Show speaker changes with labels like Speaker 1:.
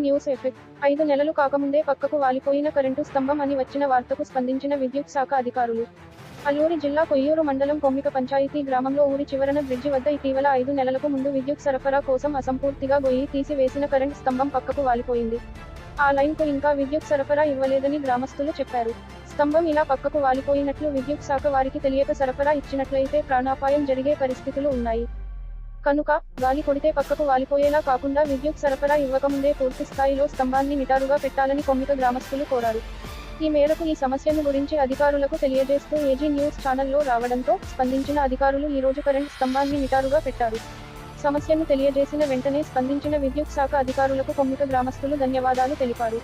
Speaker 1: News effect 5 నెలలు కాకముందే పక్కకు వాలిపోయిన కరెంటు స్తంభం అని వచ్చిన వార్తకు స్పందించిన విద్యుత్ శాఖ అధికారులు. అల్లూరి జిల్లా కొయ్యూరు మండలం కొమ్మిక పంచాయతీ గ్రామంలో ఊరి చివరన బ్రిడ్జి వద్ద ఇటీవల 5 నెలలకు ముందు విద్యుత్ సరఫరా కోసం అసంపూర్తిగా గొయ్యి తీసి వేసిన కరెంట్ స్తంభం పక్కకు వాలిపోయింది. ఆ లైన్కు ఇంకా విద్యుత్ సరఫరా ఇవ్వలేదని గ్రామస్తులు చెప్పారు. స్తంభం ఇలా పక్కకు వాలిపోయినట్లు విద్యుత్ శాఖ వారికి తెలియక సరఫరా ఇచ్చినట్లయితే ప్రాణాపాయం జరిగే పరిస్థితులు ఉన్నాయి. కనుక గాలి కొడితే పక్కకు వాలిపోయేలా కాకుండా విద్యుత్ సరఫరా ఇవ్వకముందే పూర్తి స్థాయిలో స్తంభాన్ని నిటారుగా పెట్టాలని కొమ్మిక గ్రామస్తులు కోరారు. ఈ మేరకు ఈ సమస్యను గురించి అధికారులకు తెలియజేస్తూ ఏజీ న్యూస్ ఛానల్లో రావడంతో స్పందించిన అధికారులు ఈ రోజు కరెంట్ స్తంభాన్ని నిటారుగా పెట్టారు. సమస్యను తెలియజేసిన వెంటనే స్పందించిన విద్యుత్ శాఖ అధికారులకు కొమ్మిక గ్రామస్తులు ధన్యవాదాలు తెలిపారు.